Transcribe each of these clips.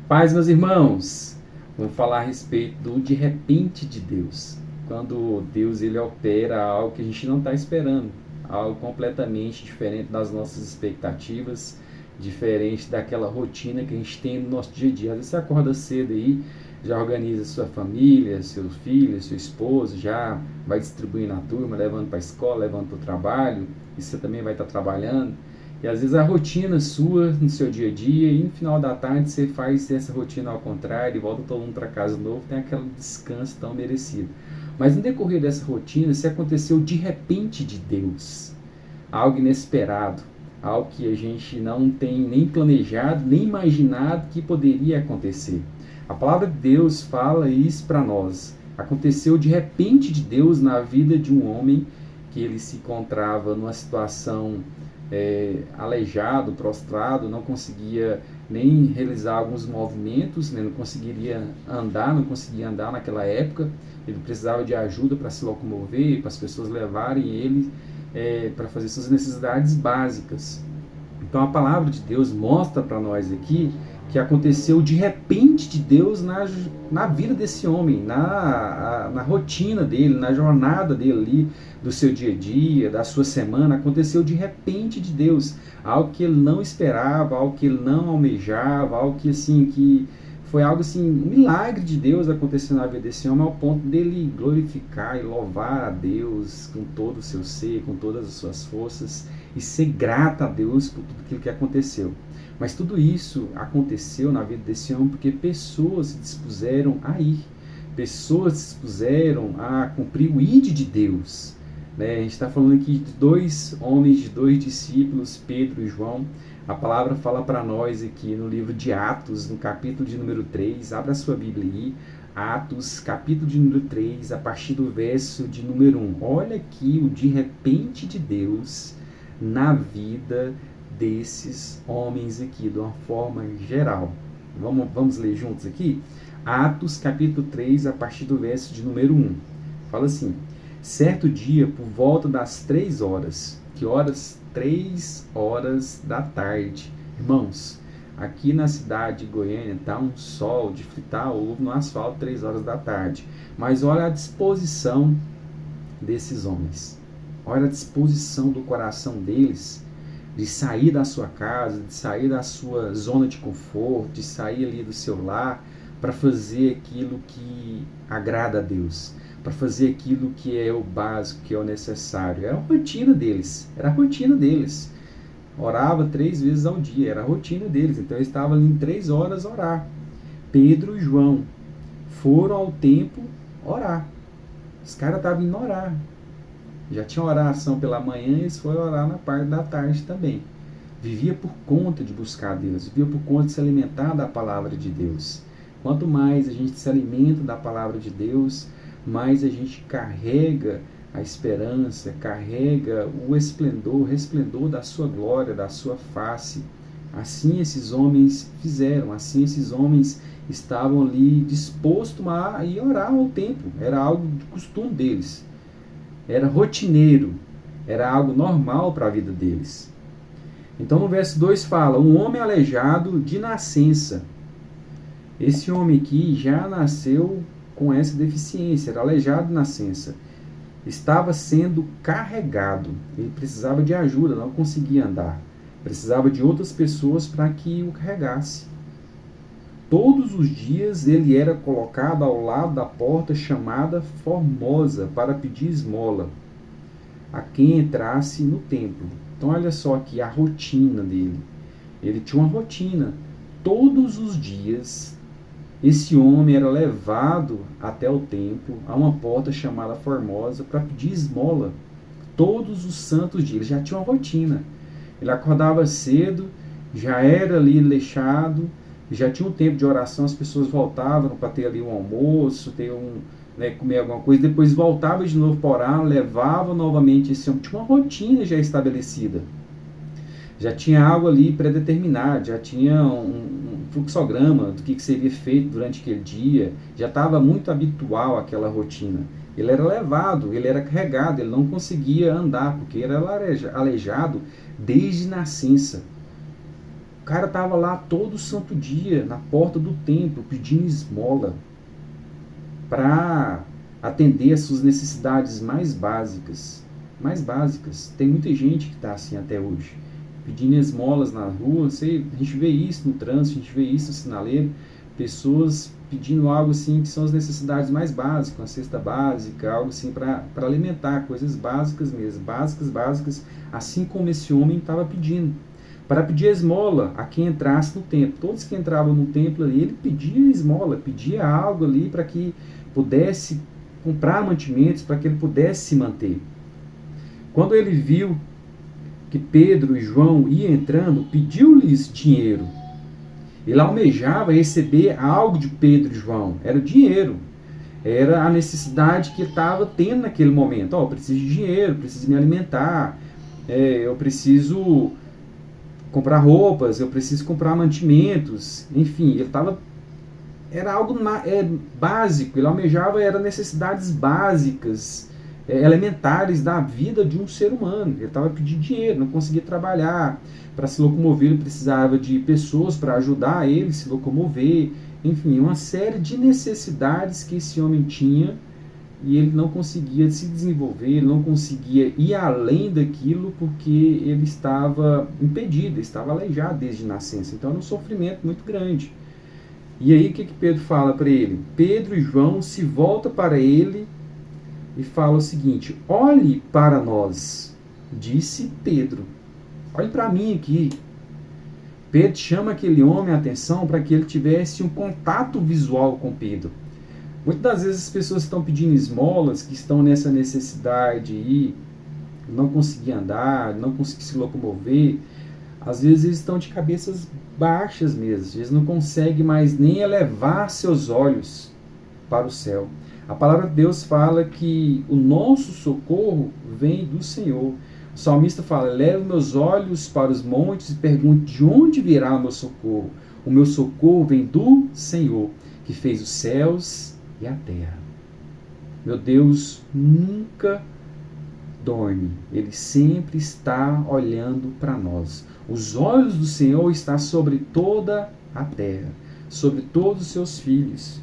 Paz, meus irmãos, vamos falar a respeito do de repente de Deus. Quando Deus ele opera algo que a gente não está esperando, algo completamente diferente das nossas expectativas, diferente daquela rotina que a gente tem no nosso dia a dia. Às vezes você acorda cedo aí, já organiza sua família, seus filhos, sua esposa, já vai distribuindo a turma, levando para a escola, levando para o trabalho, e você também vai estar trabalhando. E às vezes a rotina sua no seu dia a dia, e no final da tarde você faz essa rotina ao contrário e volta todo mundo para casa de novo, tem aquele descanso tão merecido. Mas no decorrer dessa rotina, se aconteceu de repente de Deus, algo inesperado, algo que a gente não tem nem planejado, nem imaginado que poderia acontecer. A palavra de Deus fala isso para nós. Aconteceu de repente de Deus na vida de um homem que ele se encontrava numa situação aleijado, prostrado, não conseguia nem realizar alguns movimentos, né? Não conseguiria andar, não conseguia andar naquela época. Ele precisava de ajuda para se locomover, para as pessoas levarem ele para fazer suas necessidades básicas. Então a palavra de Deus mostra para nós aqui que aconteceu de repente de Deus na vida desse homem, na rotina dele, na jornada dele ali, do seu dia a dia, da sua semana. Aconteceu de repente de Deus, algo que ele não esperava, algo que ele não almejava, algo que assim, que foi algo assim, um milagre de Deus acontecendo na vida desse homem, ao ponto dele glorificar e louvar a Deus com todo o seu ser, com todas as suas forças, e ser grato a Deus por tudo aquilo que aconteceu. Mas tudo isso aconteceu na vida desse homem porque pessoas se dispuseram a ir, pessoas se dispuseram a cumprir o ide de Deus. A gente está falando aqui de dois homens, de dois discípulos, Pedro e João. A palavra fala para nós aqui no livro de Atos, no capítulo de número 3, abra a sua Bíblia aí, Atos, capítulo de número 3, a partir do verso de número 1. Olha aqui o de repente de Deus na vida desses homens aqui, de uma forma geral. Vamos ler juntos aqui? Atos, capítulo 3, a partir do verso de número 1. Fala assim: certo dia, por volta das 3 horas. Que horas? 3 horas da tarde. Irmãos, aqui na cidade de Goiânia está um sol de fritar ovo no asfalto 3 horas da tarde. Mas olha a disposição desses homens. Olha a disposição do coração deles de sair da sua casa, de sair da sua zona de conforto, de sair ali do seu lar para fazer aquilo que agrada a Deus, para fazer aquilo que é o básico, que é o necessário. Era a rotina deles, Orava 3 vezes ao dia, era a rotina deles. Então eles estavam ali em 3 horas orar. Pedro e João foram ao templo orar. Os caras estavam indo orar. Já tinha oração pela manhã e eles foram orar na parte da tarde também. Vivia por conta de buscar Deus, vivia por conta de se alimentar da palavra de Deus. Quanto mais a gente se alimenta da palavra de Deus, mais a gente carrega a esperança, carrega o resplendor da sua glória, da sua face. Assim esses homens fizeram, assim esses homens estavam ali dispostos a ir orar ao templo. Era algo de costume deles. Era rotineiro, era algo normal para a vida deles. Então no verso 2 fala: um homem aleijado de nascença. Esse homem aqui já nasceu com essa deficiência, era aleijado de nascença. Estava sendo carregado, ele precisava de ajuda, não conseguia andar. Precisava de outras pessoas para que o carregasse. Todos os dias ele era colocado ao lado da porta chamada Formosa para pedir esmola a quem entrasse no templo. Então olha só aqui a rotina dele. Ele tinha uma rotina. Todos os dias esse homem era levado até o templo, a uma porta chamada Formosa, para pedir esmola. Todos os santos dias. Ele já tinha uma rotina. Ele acordava cedo, já era ali deixado, já tinha um tempo de oração, as pessoas voltavam para ter ali um almoço, comer alguma coisa, depois voltava de novo para orar, levava novamente esse homem. Tinha uma rotina já estabelecida. Já tinha algo ali predeterminado, já tinha um fluxograma do que seria feito durante aquele dia, já estava muito habitual àquela rotina. Ele era levado, ele era carregado, ele não conseguia andar, porque ele era aleijado desde nascença. cara estava lá todo santo dia, na porta do templo, pedindo esmola para atender as suas necessidades mais básicas. Mais básicas. Tem muita gente que está assim até hoje, pedindo esmolas na rua. A gente vê isso no trânsito, a gente vê isso no sinaleiro, pessoas pedindo algo assim que são as necessidades mais básicas, uma cesta básica, algo assim para alimentar, coisas básicas mesmo, básicas, assim como esse homem estava pedindo. Para pedir esmola a quem entrasse no templo. Todos que entravam no templo ali, ele pedia esmola, pedia algo ali para que pudesse comprar mantimentos, para que ele pudesse se manter. Quando ele viu que Pedro e João iam entrando, pediu-lhes dinheiro. Ele almejava receber algo de Pedro e João. Era o dinheiro. Era a necessidade que ele estava tendo naquele momento. Eu preciso de dinheiro, preciso me alimentar, eu preciso comprar roupas, eu preciso comprar mantimentos. Enfim, ele estava... Era algo básico. Ele almejava, eram necessidades básicas, elementares da vida de um ser humano. Ele estava pedindo dinheiro, não conseguia trabalhar. Para se locomover, ele precisava de pessoas para ajudar ele a se locomover. Enfim, uma série de necessidades que esse homem tinha, e ele não conseguia se desenvolver, ele não conseguia ir além daquilo porque ele estava impedido, estava aleijado desde nascença. Então era um sofrimento muito grande. E aí o que Pedro fala para ele? Pedro e João se voltam para ele e fala o seguinte: olhe para nós, disse Pedro. Olhe para mim aqui. Pedro chama aquele homem a atenção para que ele tivesse um contato visual com Pedro. Muitas das vezes as pessoas estão pedindo esmolas, que estão nessa necessidade de não conseguir andar, não conseguir se locomover. Às vezes eles estão de cabeças baixas mesmo. Eles não conseguem mais nem elevar seus olhos para o céu. A palavra de Deus fala que o nosso socorro vem do Senhor. O salmista fala: leve meus olhos para os montes e pergunte de onde virá o meu socorro. O meu socorro vem do Senhor, que fez os céus e a terra. Meu Deus nunca dorme. Ele sempre está olhando para nós. Os olhos do Senhor estão sobre toda a terra, sobre todos os seus filhos.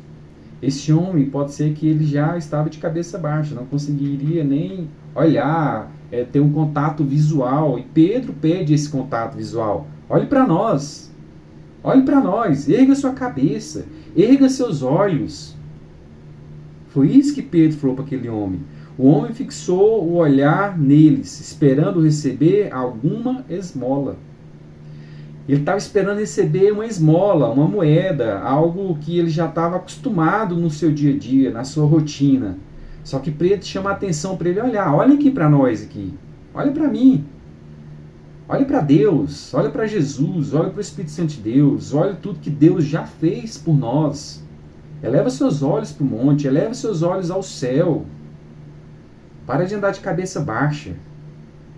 Esse homem, pode ser que ele já estava de cabeça baixa, não conseguiria nem olhar, ter um contato visual. E Pedro pede esse contato visual. Olhe para nós. Olhe para nós. Erga sua cabeça. Erga seus olhos. Foi isso que Pedro falou para aquele homem. O homem fixou o olhar neles, esperando receber alguma esmola. Ele estava esperando receber uma esmola, uma moeda, algo que ele já estava acostumado no seu dia a dia, na sua rotina. Só que Pedro chama a atenção para ele: olha aqui para nós aqui. Olha para mim. Olha para Deus, olha para Jesus, olha para o Espírito Santo de Deus, olha tudo que Deus já fez por nós. Eleva seus olhos para o monte, eleva seus olhos ao céu. Para de andar de cabeça baixa.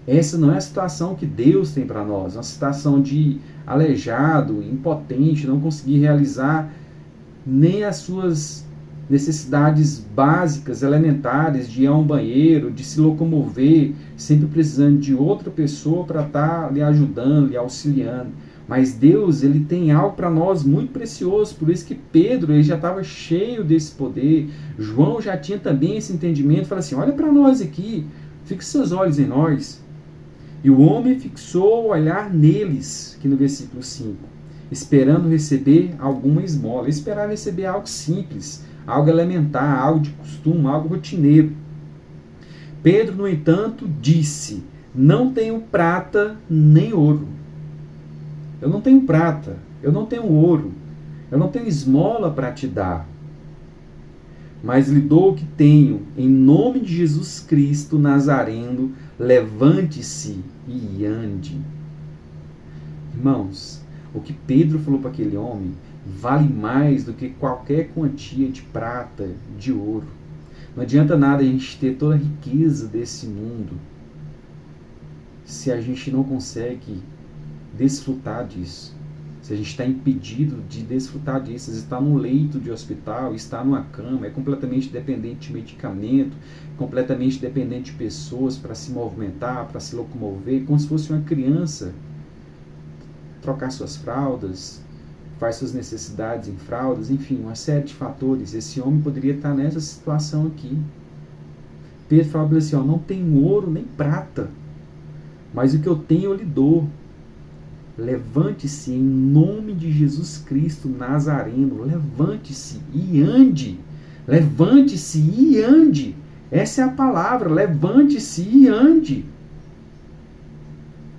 Essa não é a situação que Deus tem para nós. É uma situação de aleijado, impotente, não conseguir realizar nem as suas necessidades básicas, elementares, de ir a um banheiro, de se locomover, sempre precisando de outra pessoa para estar lhe ajudando, lhe auxiliando. Mas Deus, ele tem algo para nós muito precioso. Por isso que Pedro, ele já estava cheio desse poder. João já tinha também esse entendimento. Fala assim: olha para nós aqui, fixe seus olhos em nós. E o homem fixou o olhar neles, aqui no versículo 5, esperando receber alguma esmola. Esperar receber algo simples, algo elementar, algo de costume, algo rotineiro. Pedro, no entanto, disse: não tenho prata nem ouro. Eu não tenho prata, eu não tenho ouro, eu não tenho esmola para te dar. Mas lhe dou o que tenho, em nome de Jesus Cristo Nazareno, levante-se e ande. Irmãos, o que Pedro falou para aquele homem vale mais do que qualquer quantia de prata, de ouro. Não adianta nada a gente ter toda a riqueza desse mundo se a gente não consegue desfrutar disso. Se a gente está impedido de desfrutar disso, está num leito de hospital, está numa cama, é completamente dependente de medicamento, completamente dependente de pessoas para se movimentar, para se locomover, como se fosse uma criança trocar suas fraldas, faz suas necessidades em fraldas, enfim, uma série de fatores. Esse homem poderia estar nessa situação aqui. Pedro fala assim, ó, não tenho ouro nem prata, mas o que eu tenho eu lhe dou. Levante-se em nome de Jesus Cristo Nazareno. Levante-se e ande. Levante-se e ande. Essa é a palavra. Levante-se e ande.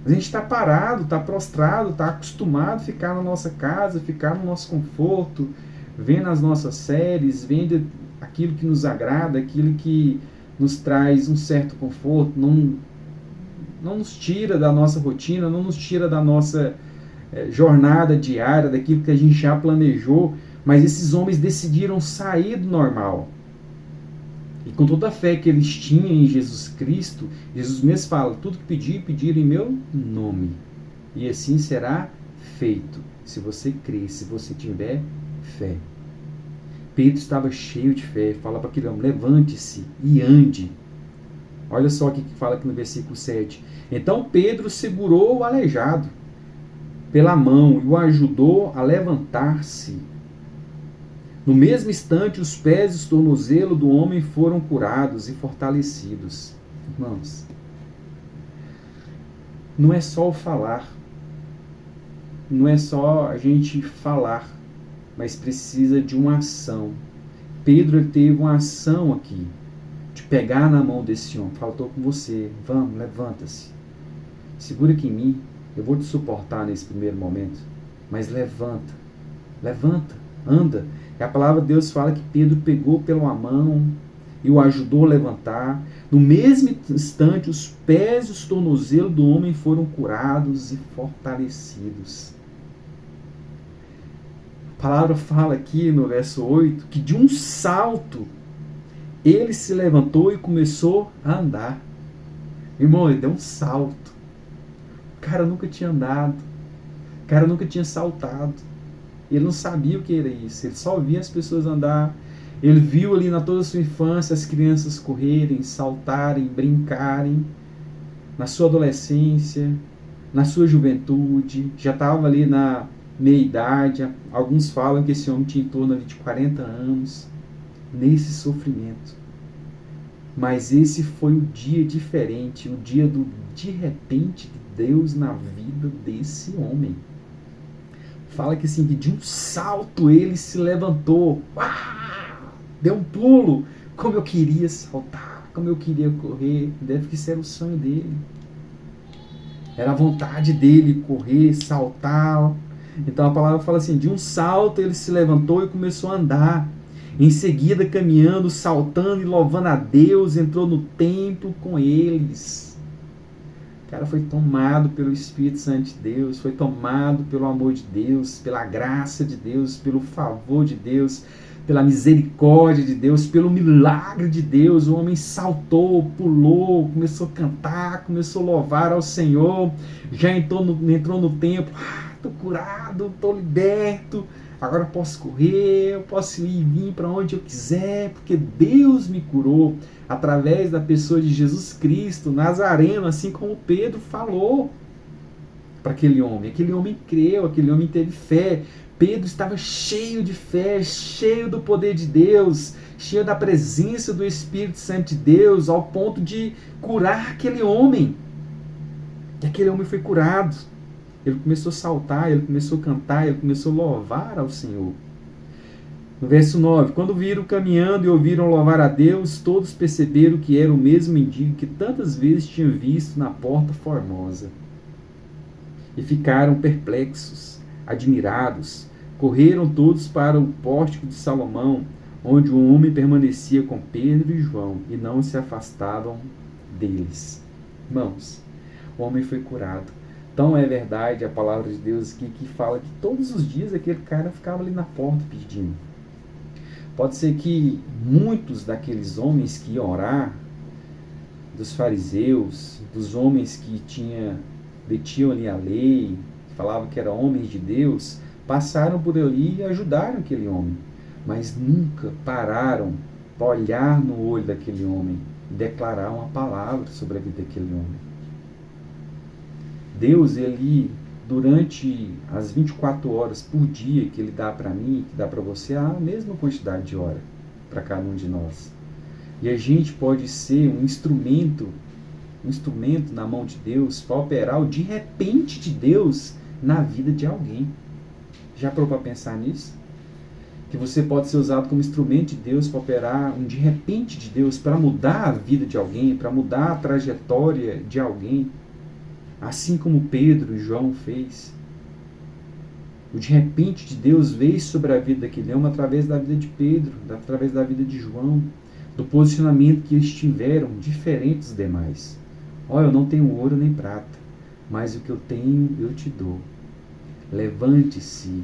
A gente está parado, está prostrado, está acostumado a ficar na nossa casa, ficar no nosso conforto, vendo as nossas séries, vendo aquilo que nos agrada, aquilo que nos traz um certo conforto, não nos tira da nossa rotina, não nos tira da nossa jornada diária, daquilo que a gente já planejou, mas esses homens decidiram sair do normal. E com toda a fé que eles tinham em Jesus Cristo, Jesus mesmo fala, tudo que pedir, pedir em meu nome. E assim será feito, se você crer, se você tiver fé. Pedro estava cheio de fé, fala para aquele homem, levante-se e ande. Olha só o que fala aqui no versículo 7. Então Pedro segurou o aleijado pela mão e o ajudou a levantar-se. No mesmo instante, os pés e os tornozelos do homem foram curados e fortalecidos. Irmãos, não é só o falar, não é só a gente falar, mas precisa de uma ação. Pedro teve uma ação aqui, de pegar na mão desse homem. Fala, estou com você, vamos, levanta-se. Segura aqui em mim, eu vou te suportar nesse primeiro momento, mas levanta, anda. E a palavra de Deus fala que Pedro pegou pela mão e o ajudou a levantar. No mesmo instante, os pés e os tornozelos do homem foram curados e fortalecidos. A palavra fala aqui no verso 8 que de um salto ele se levantou e começou a andar. Irmão, ele deu um salto. O cara nunca tinha andado. O cara nunca tinha saltado. Ele não sabia o que era isso. Ele só via as pessoas andar. Ele viu ali na toda a sua infância as crianças correrem, saltarem, brincarem. Na sua adolescência, na sua juventude. Já estava ali na meia-idade. Alguns falam que esse homem tinha em torno de 40 anos. Nesse sofrimento. Mas esse foi o dia diferente. O dia do de repente de Deus na vida desse homem. Fala que assim, de um salto ele se levantou. Uau! Deu um pulo. Como eu queria saltar. Como eu queria correr. Deve que isso era o sonho dele. Era a vontade dele correr, saltar. Então a palavra fala assim, de um salto ele se levantou e começou a andar. Em seguida, caminhando, saltando e louvando a Deus, entrou no templo com eles. O cara foi tomado pelo Espírito Santo de Deus, foi tomado pelo amor de Deus, pela graça de Deus, pelo favor de Deus, pela misericórdia de Deus, pelo milagre de Deus. O homem saltou, pulou, começou a cantar, começou a louvar ao Senhor, já entrou no templo. Estou curado, estou liberto. Agora eu posso correr, eu posso ir e vir para onde eu quiser, porque Deus me curou através da pessoa de Jesus Cristo, Nazareno, assim como Pedro falou para aquele homem. Aquele homem creu, aquele homem teve fé. Pedro estava cheio de fé, cheio do poder de Deus, cheio da presença do Espírito Santo de Deus, ao ponto de curar aquele homem. E aquele homem foi curado. Ele começou a saltar, ele começou a cantar, ele começou a louvar ao Senhor. No verso 9, quando viram caminhando e ouviram louvar a Deus, todos perceberam que era o mesmo mendigo que tantas vezes tinham visto na porta formosa. E ficaram perplexos, admirados. Correram todos para o pórtico de Salomão, onde o homem permanecia com Pedro e João, e não se afastavam deles. Irmãos, o homem foi curado. Então é verdade a palavra de Deus aqui que fala que todos os dias aquele cara ficava ali na porta pedindo. Pode ser que muitos daqueles homens que iam orar, dos fariseus, dos homens que detinham ali a lei, que falavam que eram homens de Deus, passaram por ali e ajudaram aquele homem. Mas nunca pararam para olhar no olho daquele homem e declarar uma palavra sobre a vida daquele homem. Deus, ele durante as 24 horas por dia que Ele dá para mim, que dá para você, há a mesma quantidade de hora para cada um de nós. E a gente pode ser um instrumento na mão de Deus para operar o de repente de Deus na vida de alguém. Já parou para pensar nisso? Que você pode ser usado como instrumento de Deus para operar um de repente de Deus para mudar a vida de alguém, para mudar a trajetória de alguém, assim como Pedro e João fez. O de repente de Deus veio sobre a vida daquele homem através da vida de Pedro, através da vida de João, do posicionamento que eles tiveram, diferentes dos demais. Olha, eu não tenho ouro nem prata, mas o que eu tenho eu te dou. Levante-se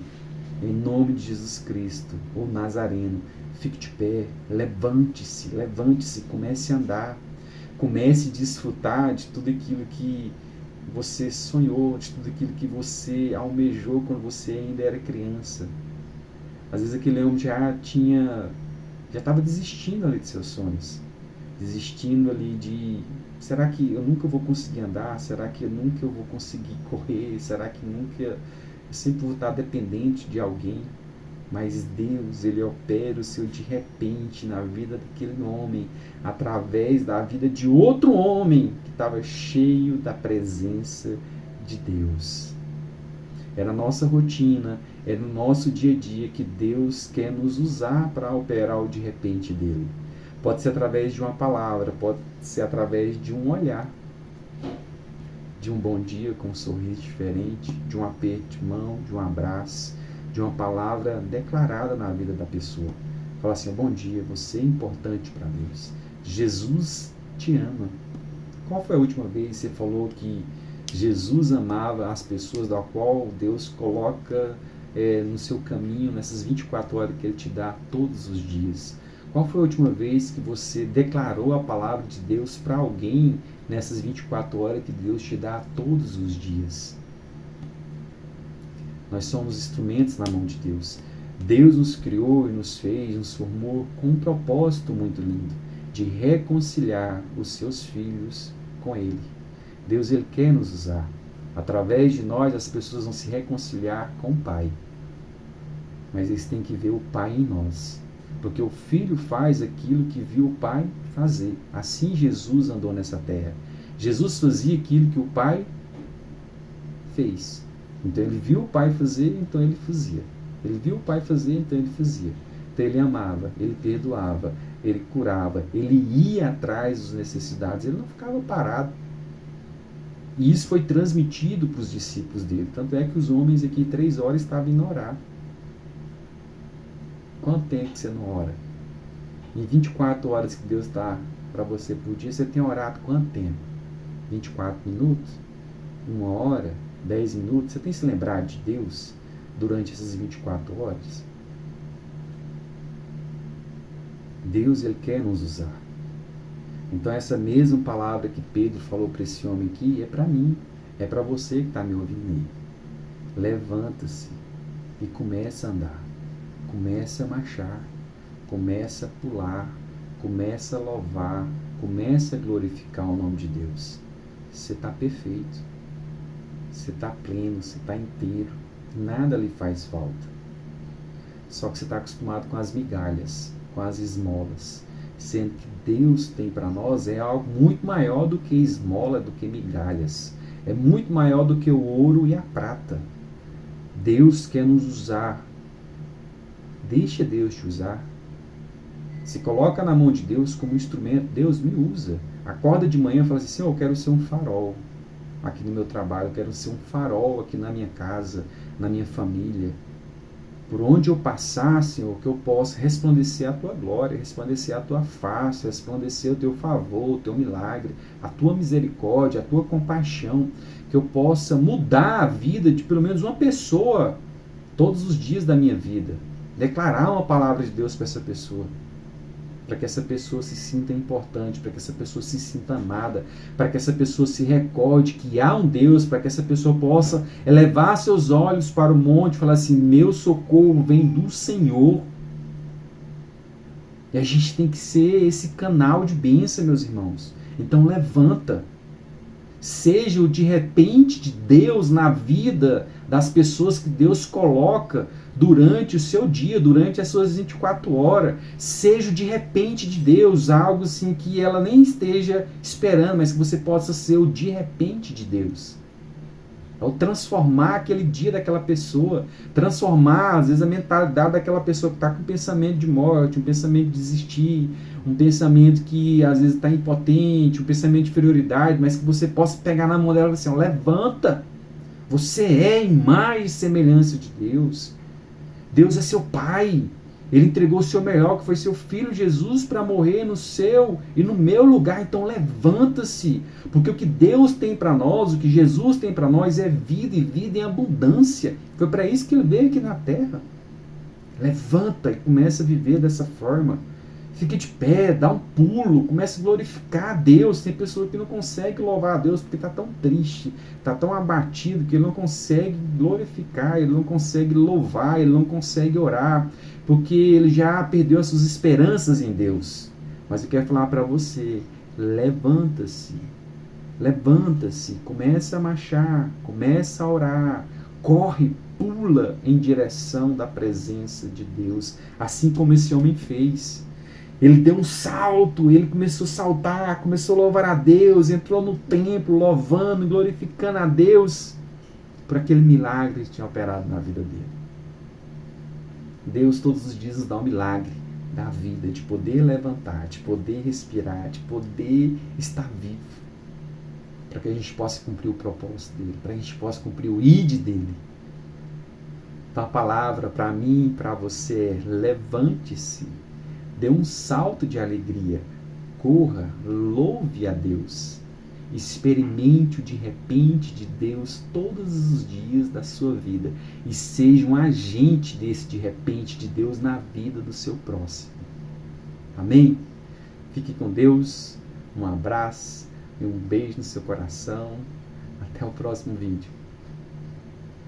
em nome de Jesus Cristo, o Nazareno. Fique de pé, levante-se, comece a andar, comece a desfrutar de tudo aquilo que você sonhou, de tudo aquilo que você almejou quando você ainda era criança. Às vezes aquele homem já estava desistindo ali de seus sonhos, desistindo ali de, será que eu nunca vou conseguir andar? Será que eu nunca vou conseguir correr? Será que nunca eu sempre vou estar dependente de alguém? Mas Deus, Ele opera o seu de repente na vida daquele homem, através da vida de outro homem que estava cheio da presença de Deus. É na nossa rotina, é no nosso dia a dia que Deus quer nos usar para operar o de repente dele. Pode ser através de uma palavra, pode ser através de um olhar, de um bom dia com um sorriso diferente, de um aperto de mão, de um abraço, de uma palavra declarada na vida da pessoa. Fala assim, bom dia, você é importante para Deus. Jesus te ama. Qual foi a última vez que você falou que Jesus amava as pessoas da qual Deus coloca no seu caminho, nessas 24 horas que Ele te dá todos os dias? Qual foi a última vez que você declarou a palavra de Deus para alguém nessas 24 horas que Deus te dá todos os dias? Nós somos instrumentos na mão de Deus. Deus nos criou e nos fez, nos formou com um propósito muito lindo, de reconciliar os seus filhos com Ele. Deus, Ele quer nos usar. Através de nós, as pessoas vão se reconciliar com o Pai. Mas eles têm que ver o Pai em nós. Porque o Filho faz aquilo que viu o Pai fazer. Assim Jesus andou nessa terra. Jesus fazia aquilo que o Pai fez. Então ele viu o Pai fazer, então ele fazia. Ele viu o Pai fazer, então ele fazia. Então ele amava, ele perdoava, ele curava, ele ia atrás das necessidades, ele não ficava parado. E isso foi transmitido para os discípulos dele. Tanto é que os homens aqui 3 horas estavam indo orar. Quanto tempo que você não ora? Em 24 horas que Deus dá para você por dia, você tem orado quanto tempo? 24 minutos? 1 hora? 10 minutos? Você tem se lembrado de Deus durante essas 24 horas? Deus, Ele quer nos usar. Então essa mesma palavra que Pedro falou para esse homem aqui é para mim, é para você que está me ouvindo aí. Levanta-se e começa a andar, começa a marchar, começa a pular, começa a louvar, começa a glorificar o nome de Deus. Você está perfeito, você está pleno, você está inteiro, nada lhe faz falta. Só que você está acostumado com as migalhas, com as esmolas, sendo que Deus tem para nós é algo muito maior do que esmola, do que migalhas. É muito maior do que o ouro e a prata. Deus quer nos usar. Deixa Deus te usar. Se coloca na mão de Deus como instrumento. Deus me usa. Acorda de manhã e fala assim, Senhor, eu quero ser um farol aqui no meu trabalho. Eu quero ser um farol aqui na minha casa, na minha família. Por onde eu passar, Senhor, que eu possa resplandecer a Tua glória, resplandecer a Tua face, resplandecer o Teu favor, o Teu milagre, a Tua misericórdia, a Tua compaixão, que eu possa mudar a vida de pelo menos uma pessoa todos os dias da minha vida. Declarar uma palavra de Deus para essa pessoa, para que essa pessoa se sinta importante, para que essa pessoa se sinta amada, para que essa pessoa se recorde que há um Deus, para que essa pessoa possa elevar seus olhos para o monte e falar assim, meu socorro vem do Senhor. E a gente tem que ser esse canal de bênção, meus irmãos. Então levanta. Seja o de repente de Deus na vida das pessoas que Deus coloca durante o seu dia, durante as suas 24 horas. Seja o de repente de Deus, algo assim que ela nem esteja esperando, mas que você possa ser o de repente de Deus. Ao transformar aquele dia daquela pessoa, transformar, às vezes, a mentalidade daquela pessoa que está com um pensamento de morte, um pensamento de desistir, um pensamento que às vezes está impotente, um pensamento de inferioridade, mas que você possa pegar na mão dela e assim, ó, levanta, você é imagem e semelhança de Deus. Deus é seu Pai. Ele entregou o seu melhor, que foi seu Filho Jesus, para morrer no seu e no meu lugar. Então levanta-se, porque o que Deus tem para nós, o que Jesus tem para nós é vida, e vida em abundância. Foi para isso que ele veio aqui na terra. Levanta e começa a viver dessa forma. Fique de pé, dá um pulo, comece a glorificar a Deus. Tem pessoa que não consegue louvar a Deus porque está tão triste, está tão abatido que ele não consegue glorificar, ele não consegue louvar, ele não consegue orar, porque ele já perdeu as suas esperanças em Deus. Mas eu quero falar para você, levanta-se, levanta-se, começa a marchar, começa a orar, corre, pula em direção da presença de Deus, assim como esse homem fez. Ele deu um salto, ele começou a saltar, começou a louvar a Deus, entrou no templo louvando, glorificando a Deus por aquele milagre que tinha operado na vida dele. Deus todos os dias nos dá um milagre da vida, de poder levantar, de poder respirar, de poder estar vivo, para que a gente possa cumprir o propósito dele, para que a gente possa cumprir o id dele. Então a palavra para mim e para você é: levante-se, dê um salto de alegria, corra, louve a Deus, experimente o de repente de Deus todos os dias da sua vida e seja um agente desse de repente de Deus na vida do seu próximo. Amém? Fique com Deus, um abraço e um beijo no seu coração. Até o próximo vídeo.